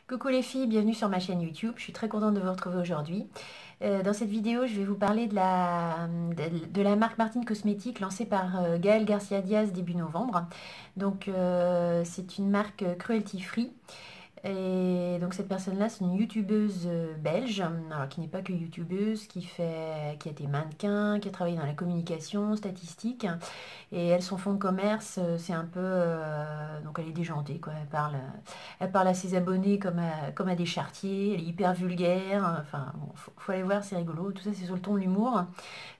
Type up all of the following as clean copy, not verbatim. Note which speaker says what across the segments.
Speaker 1: Coucou les filles, bienvenue sur ma chaîne YouTube. Je suis très contente de vous retrouver aujourd'hui. Dans cette vidéo, je vais vous parler de la marque Martine Cosmétiques lancée par Gaëlle Garcia Diaz début novembre. Donc, c'est une marque cruelty free. Et donc cette personne-là, c'est une youtubeuse belge, alors qui n'est pas que youtubeuse, qui a été mannequin, qui a travaillé dans la communication, statistique. Et elle, son fonds de commerce, c'est un peu... donc elle est déjantée, quoi. Elle parle à ses abonnés comme à des charretiers, elle est hyper vulgaire. Enfin, bon, faut aller voir, c'est rigolo. Tout ça, c'est sur le ton de l'humour.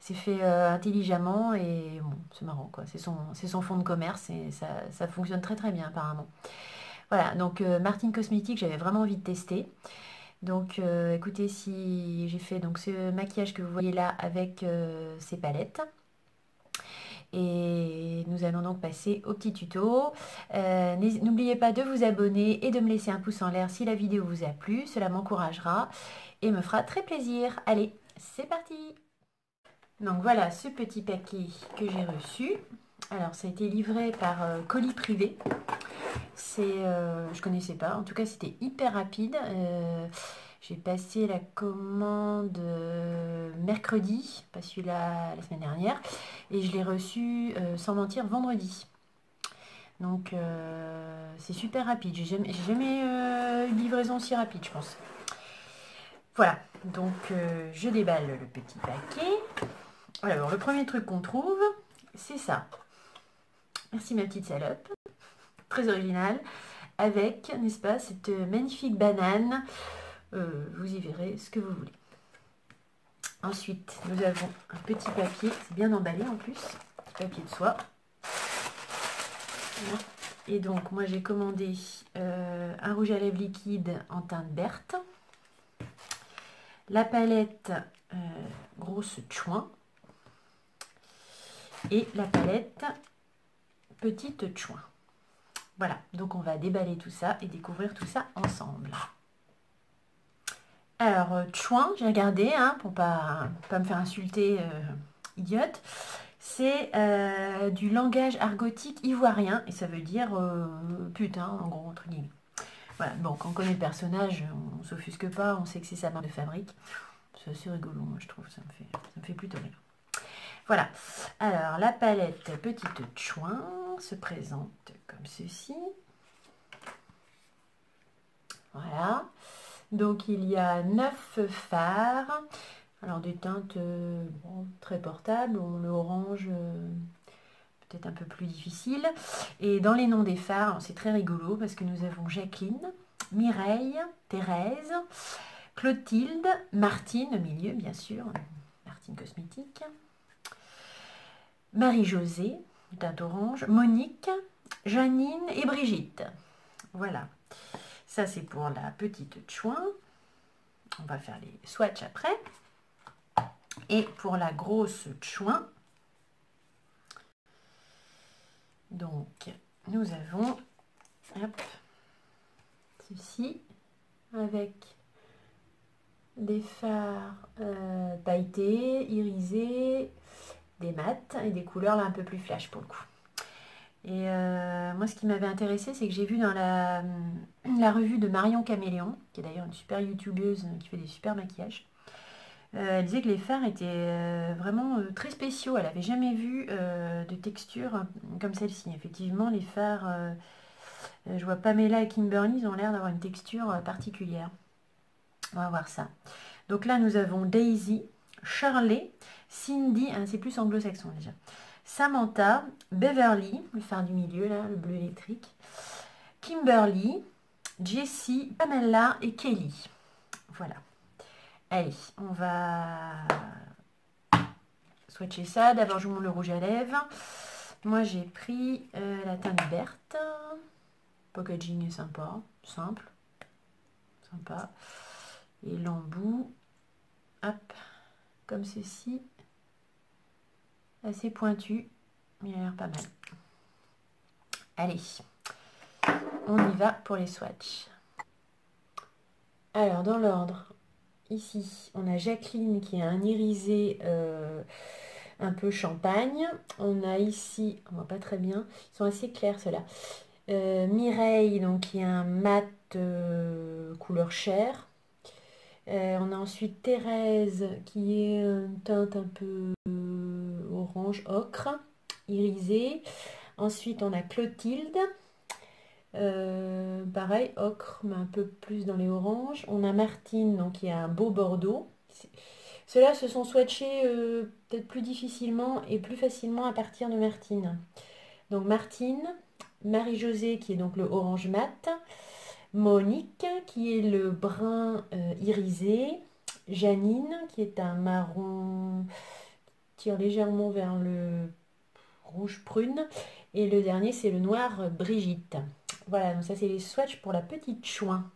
Speaker 1: C'est fait intelligemment et bon, c'est marrant, quoi. C'est son fonds de commerce et ça fonctionne très très bien apparemment. Voilà, donc Martine Cosmétiques, j'avais vraiment envie de tester. Donc écoutez, si j'ai fait donc ce maquillage que vous voyez là avec ces palettes. Et nous allons donc passer au petit tuto. N'oubliez pas de vous abonner et de me laisser un pouce en l'air si la vidéo vous a plu. Cela m'encouragera et me fera très plaisir. Allez, c'est parti! Donc voilà ce petit paquet que j'ai reçu. Alors ça a été livré par colis privé. Je connaissais pas. En tout cas, c'était hyper rapide. J'ai passé la commande mercredi, pas celui-là la semaine dernière, et je l'ai reçu, sans mentir, vendredi. Donc, c'est super rapide. J'ai jamais eu de livraison si rapide, je pense. Voilà. Donc, je déballe le petit paquet. Alors, le premier truc qu'on trouve, c'est ça. Merci ma petite salope. Très original. Avec, n'est-ce pas, cette magnifique banane. Vous y verrez ce que vous voulez. Ensuite, nous avons un petit papier, c'est bien emballé en plus, petit papier de soie. Et donc, moi j'ai commandé un rouge à lèvres liquide en teinte Berthe, la palette grosse chouin et la palette petite chouin. Voilà, donc on va déballer tout ça et découvrir tout ça ensemble. Alors, chouin, j'ai regardé, hein, pour pas me faire insulter, idiote. C'est du langage argotique ivoirien et ça veut dire putain, en gros, entre guillemets. Voilà, bon, quand on connaît le personnage, on s'offusque pas, on sait que c'est sa marque de fabrique. C'est assez rigolo, moi, je trouve, ça me fait plutôt rire. Voilà, alors la palette petite chouin se présente comme ceci. Voilà. Donc il y a 9 fards, alors des teintes bon, très portables, le orange peut-être un peu plus difficile. Et dans les noms des fards, c'est très rigolo parce que nous avons Jacqueline, Mireille, Thérèse, Clotilde, Martine au milieu bien sûr, Martine Cosmétique, Marie-Josée, teinte orange, Monique, Janine et Brigitte. Voilà. Ça, c'est pour la petite chouin. On va faire les swatchs après. Et pour la grosse chouin, donc, nous avons hop, ceci avec des fards pailletés, irisés, des mats et des couleurs là un peu plus flash pour le coup. Et moi, ce qui m'avait intéressé, c'est que j'ai vu dans la revue de Marion Caméléon, qui est d'ailleurs une super youtubeuse qui fait des super maquillages. Elle disait que les fards étaient vraiment très spéciaux. Elle n'avait jamais vu de texture comme celle-ci. Effectivement, les fards, je vois Pamela et Kimberly, ils ont l'air d'avoir une texture particulière. On va voir ça. Donc là, nous avons Daisy, Shirley, Cindy, hein, c'est plus anglo-saxon déjà. Samantha, Beverly, le phare du milieu, là, le bleu électrique, Kimberly, Jessie, Pamela et Kelly. Voilà. Allez, on va swatcher ça. D'abord, je vous montre le rouge à lèvres. Moi, j'ai pris la teinte Berthe. Packaging est sympa, simple, sympa. Et l'embout, hop, comme ceci. Assez pointu, mais il a l'air pas mal. Allez, on y va pour les swatchs. Alors, dans l'ordre, ici, on a Jacqueline qui a un irisé un peu champagne. On a ici, on voit pas très bien, ils sont assez clairs ceux-là. Mireille, donc qui est un mat couleur chair. On a ensuite Thérèse qui est une teinte un peu orange ocre, irisée. Ensuite on a Clotilde, pareil ocre mais un peu plus dans les oranges. On a Martine donc qui a un beau bordeaux. Ceux-là se sont swatchés peut-être plus difficilement et plus facilement à partir de Martine. Donc Martine, Marie-Josée qui est donc le orange mat, Monique qui est le brun irisé, Janine qui est un marron qui tire légèrement vers le rouge prune et le dernier c'est le noir Brigitte. Voilà, donc ça c'est les swatchs pour la petite chouin.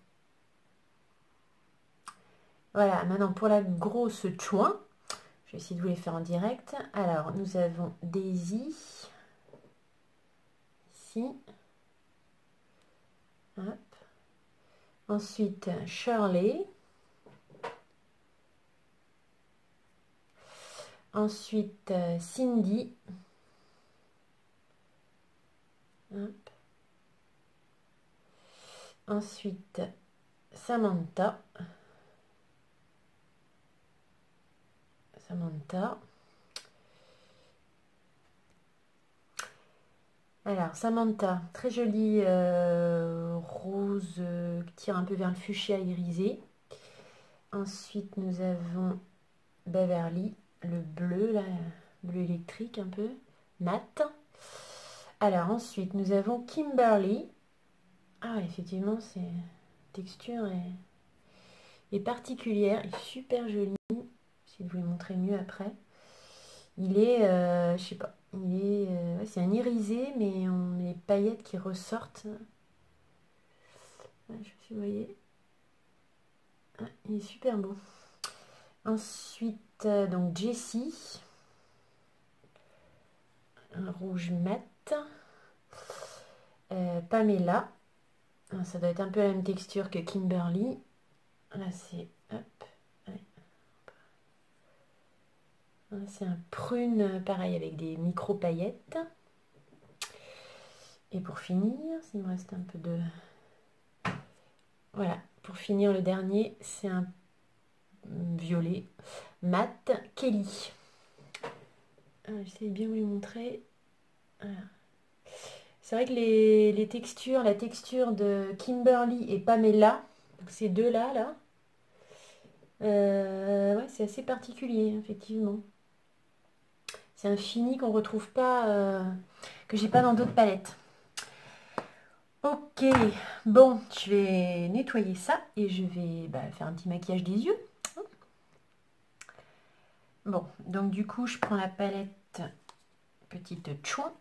Speaker 1: Voilà, maintenant pour la grosse chouin, je vais essayer de vous les faire en direct. Alors nous avons Daisy ici. Hop. Ensuite Shirley. Ensuite Cindy. Hop. Ensuite Samantha. Alors Samantha, très jolie rose qui tire un peu vers le fuchsia irisé. Ensuite nous avons Beverly, le bleu, là, bleu électrique un peu, mat. Alors ensuite nous avons Kimberly. Ah effectivement c'est texture est particulière et super jolie. Je vais vous le montrer mieux après. Il est, je sais pas, il est, ouais, c'est un irisé mais on a les paillettes qui ressortent. Ouais, je sais pas si vous voyez. Ah, il est super beau. Ensuite donc Jessie, un rouge mat. Pamela, ça doit être un peu la même texture que Kimberly. Là c'est hop, ouais. C'est un prune pareil avec des micro paillettes. Et pour finir, s'il me reste un peu de... Voilà, pour finir le dernier, c'est un violet mat Kelly. J'essaie de bien vous les montrer. Voilà. C'est vrai que les textures, la texture de Kimberly et Pamela, donc ces deux-là, ouais, c'est assez particulier, effectivement. C'est un fini qu'on retrouve pas, que j'ai pas dans d'autres palettes. Ok, bon, je vais nettoyer ça et je vais faire un petit maquillage des yeux. Bon, donc du coup, je prends la palette Petite Chouin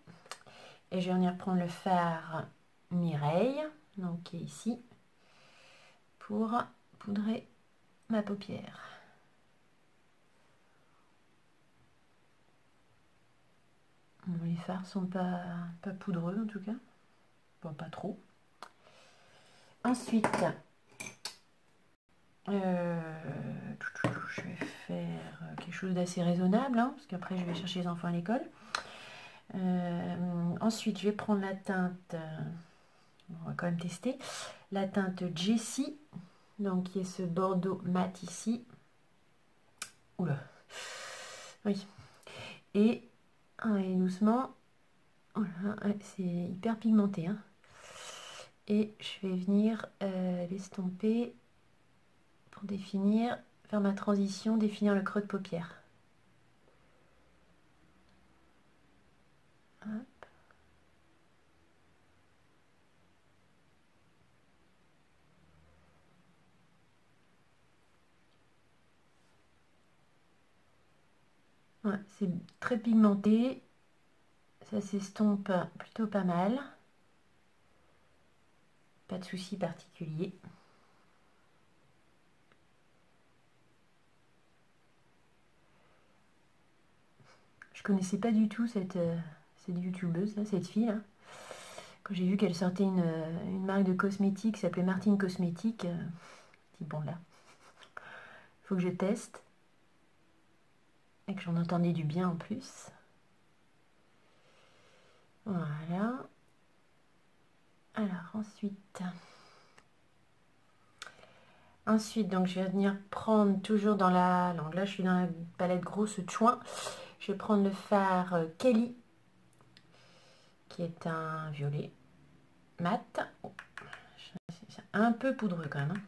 Speaker 1: et je vais venir prendre le fard Mireille, donc qui est ici, pour poudrer ma paupière. Bon, les fards sont pas poudreux en tout cas, bon, pas trop. Ensuite, je vais faire quelque chose d'assez raisonnable, hein, parce qu'après je vais chercher les enfants à l'école. Ensuite, je vais prendre la teinte, on va quand même tester, la teinte Jessie, donc qui est ce bordeaux mat ici. Oula, oui. Et doucement, voilà, ouais, c'est hyper pigmenté, hein. Et je vais venir l'estomper pour définir, faire ma transition, définir le creux de paupière. Hop. Ouais, c'est très pigmenté, ça s'estompe plutôt pas mal, pas de souci particulier. Je connaissais pas du tout cette youtubeuse, là, cette fille, là. Quand j'ai vu qu'elle sortait une marque de cosmétiques qui s'appelait Martine Cosmétiques, je me dis bon là, faut que je teste. Et que j'en entendais du bien en plus. Voilà. Alors ensuite, donc je vais venir prendre toujours dans la... Donc là, je suis dans la palette grosse chouin. Je vais prendre le fard Kelly, qui est un violet mat. Oh, c'est un peu poudreux quand même, hein.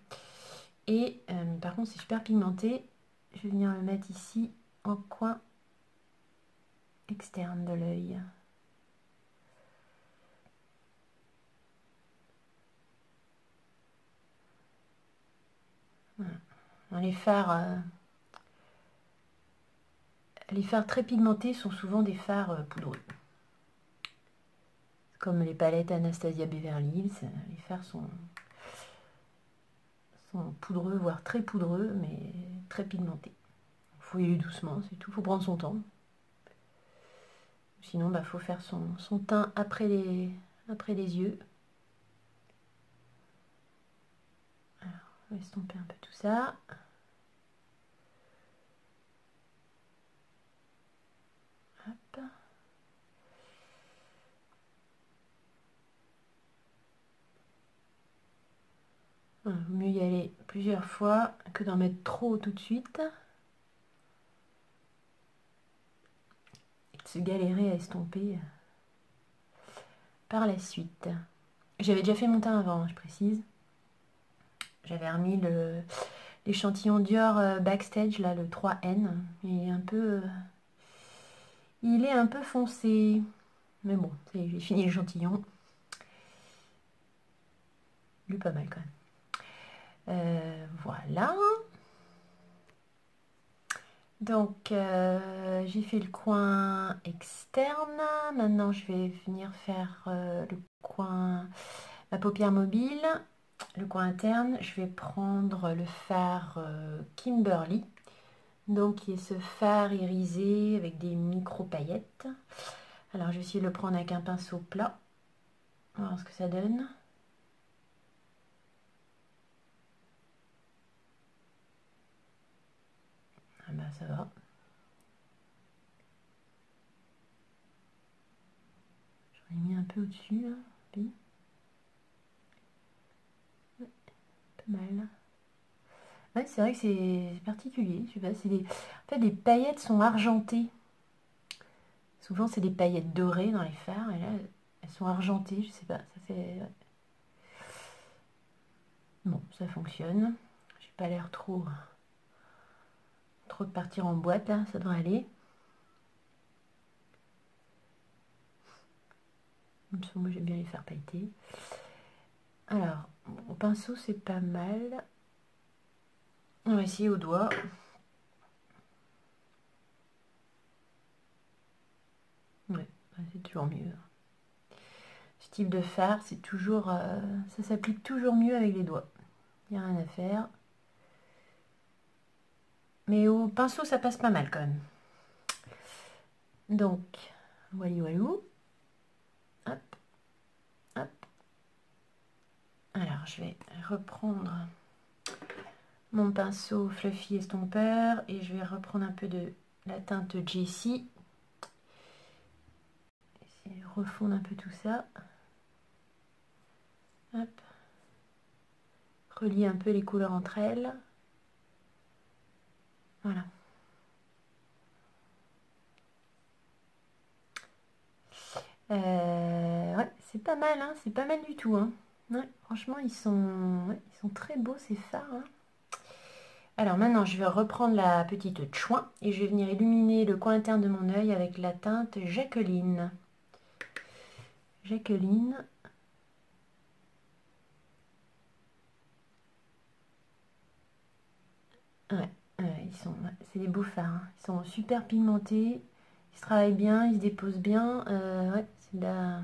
Speaker 1: Et par contre, c'est super pigmenté. Je vais venir le mettre ici, en coin externe de l'œil. Voilà. Les fards très pigmentés sont souvent des fards poudreux. Comme les palettes Anastasia Beverly Hills, les fards sont poudreux, voire très poudreux, mais très pigmentés. Il faut y aller doucement, c'est tout, il faut prendre son temps. Sinon, il faut faire son teint après les yeux. Alors, on va estomper un peu tout ça. Hop. Il vaut mieux y aller plusieurs fois que d'en mettre trop tout de suite. Et de se galérer à estomper par la suite. J'avais déjà fait mon teint avant, je précise. J'avais remis l'échantillon Dior Backstage, là, le 3N. Il est un peu foncé. Mais bon, j'ai fini l'échantillon. Il est pas mal quand même. Voilà. Donc, j'ai fait le coin externe. Maintenant, je vais venir faire le coin, la paupière mobile. Le coin interne, je vais prendre le fard Kimberly. Donc, qui est ce fard irisé avec des micro paillettes. Alors, je vais essayer de le prendre avec un pinceau plat. On va voir ce que ça donne. Ah bah, ça va. J'en ai mis un peu au-dessus, là. Puis. Ouais, pas mal. Ouais, c'est vrai que c'est particulier. Je sais pas, en fait, les paillettes sont argentées. Souvent, c'est des paillettes dorées dans les fards. Et là, elles sont argentées. Je sais pas. Ça fait... Ouais. Bon, ça fonctionne. J'ai pas l'air trop de partir en boîte, là. Ça devrait aller. Moi, j'aime bien les faire pailleter. Alors, au pinceau, c'est pas mal. On va essayer au doigt. Ouais, c'est toujours mieux. Ce type de fard, c'est toujours... ça s'applique toujours mieux avec les doigts. Il n'y a rien à faire. Mais au pinceau, ça passe pas mal quand même. Donc, voilou. Hop, hop. Alors, je vais reprendre mon pinceau Fluffy Estompeur et je vais reprendre un peu de la teinte Jessie. Essayer de refondre un peu tout ça. Hop. Relier un peu les couleurs entre elles. Voilà. Ouais, c'est pas mal, hein, c'est pas mal du tout, hein. Ouais, franchement, ils sont très beaux ces fards, hein. Alors maintenant, je vais reprendre la petite chouin et je vais venir illuminer le coin interne de mon œil avec la teinte Jacqueline. Jacqueline. Ouais, c'est des beaux fards, hein. Ils sont super pigmentés, ils se travaillent bien, ils se déposent bien. Ouais, c'est de la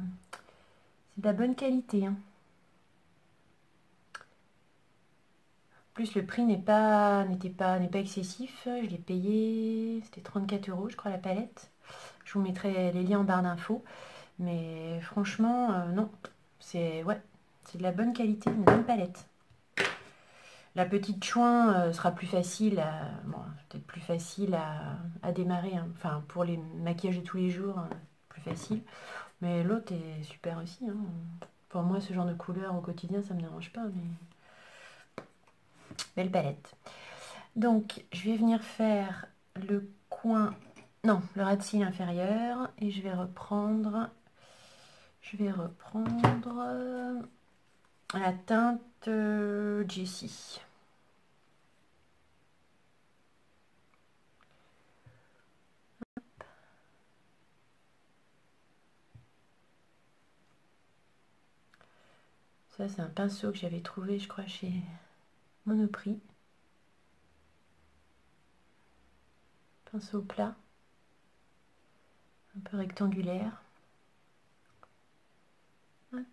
Speaker 1: bonne qualité, hein. En plus, le prix n'est pas excessif. Je l'ai payé, c'était 34 €, je crois, la palette. Je vous mettrai les liens en barre d'infos. Mais franchement, non, c'est de la bonne qualité, une bonne palette. La petite chouin sera plus facile peut-être plus facile à démarrer, hein. Enfin, pour les maquillages de tous les jours, hein, plus facile. Mais l'autre est super aussi, hein. Pour moi, ce genre de couleur au quotidien, ça me dérange pas, mais... Belle palette. Donc, je vais venir faire le coin... Non, le ras de cils inférieur. Et je vais reprendre... la teinte Jessie. Ça, c'est un pinceau que j'avais trouvé, je crois, chez Monoprix. Pinceau plat. Un peu rectangulaire. Hop.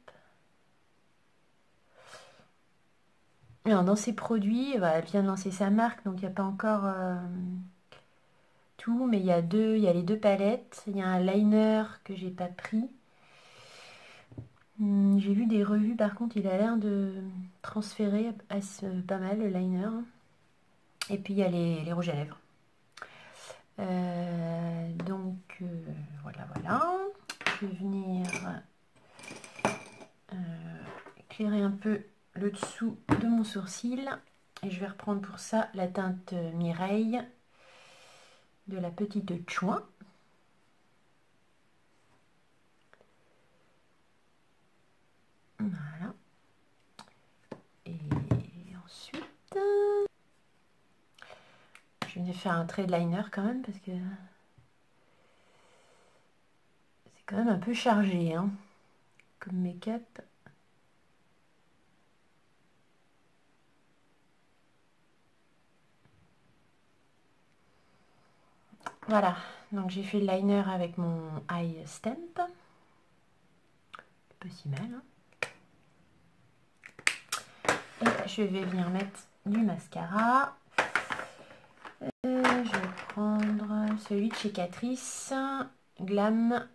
Speaker 1: Alors, dans ces produits, bah, elle vient de lancer sa marque, donc il n'y a pas encore tout, mais il y a les deux palettes. Il y a un liner que j'ai pas pris. J'ai vu des revues, par contre, il a l'air de transférer pas mal le liner. Et puis il y a les rouges à lèvres. Voilà. Je vais venir éclairer un peu le dessous de mon sourcil. Et je vais reprendre pour ça la teinte Mireille de la petite Chouin. Voilà. Et ensuite, je vais faire un trait de liner quand même parce que c'est quand même un peu chargé hein, comme make-up. Voilà, donc j'ai fait le liner avec mon eye stamp. Pas si mal. Hein. Et je vais venir mettre du mascara. Je vais prendre celui de chez Catrice, Glam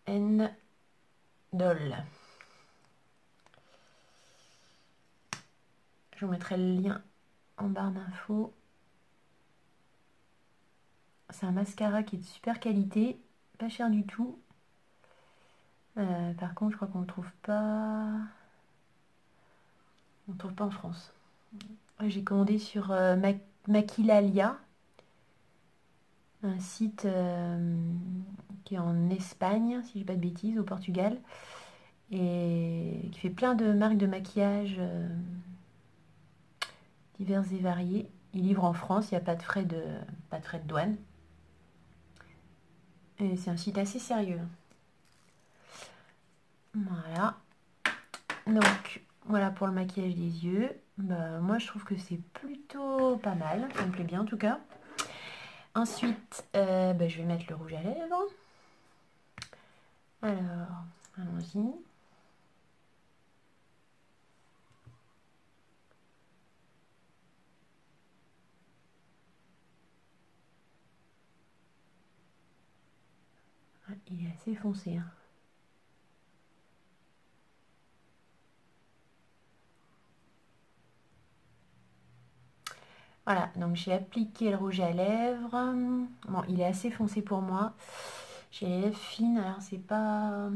Speaker 1: and Doll. Je vous mettrai le lien en barre d'infos. C'est un mascara qui est de super qualité, pas cher du tout. Par contre, je crois qu'on ne trouve pas... On ne trouve pas en France. J'ai commandé sur Maquilalia, un site qui est en Espagne, si je dis pas de bêtises, au Portugal, et qui fait plein de marques de maquillage diverses et variées. Il livre en France, il n'y a pas de frais de douane. Et c'est un site assez sérieux. Voilà. Donc, voilà pour le maquillage des yeux. Bah, moi, je trouve que c'est plutôt pas mal. Ça me plaît bien, en tout cas. Ensuite, bah, je vais mettre le rouge à lèvres. Alors, allons-y. Il est assez foncé. Hein. Voilà, donc j'ai appliqué le rouge à lèvres. Bon, il est assez foncé pour moi. J'ai les lèvres fines, alors c'est pas...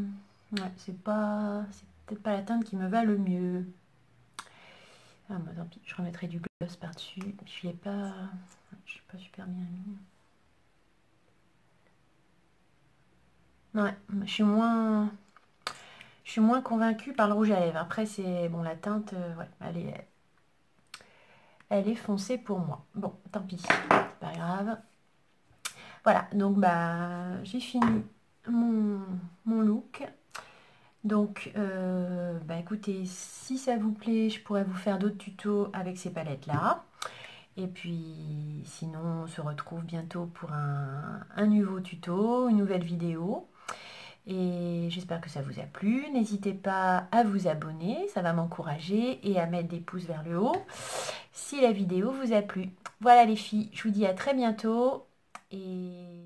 Speaker 1: Ouais, c'est peut-être pas la teinte qui me va le mieux. Ah, bah, tant pis, je remettrai du gloss par-dessus. Je l'ai pas... Je suis pas super bien mis. Ouais, je suis moins convaincue par le rouge à lèvres. Après, c'est... Bon, la teinte, ouais, elle est foncée pour moi. Bon, tant pis, c'est pas grave. Voilà, donc bah j'ai fini mon look. Donc, bah écoutez, si ça vous plaît, je pourrais vous faire d'autres tutos avec ces palettes-là. Et puis, sinon, on se retrouve bientôt pour un nouveau tuto, une nouvelle vidéo. Et j'espère que ça vous a plu. N'hésitez pas à vous abonner, ça va m'encourager, et à mettre des pouces vers le haut si la vidéo vous a plu. Voilà les filles, je vous dis à très bientôt. Et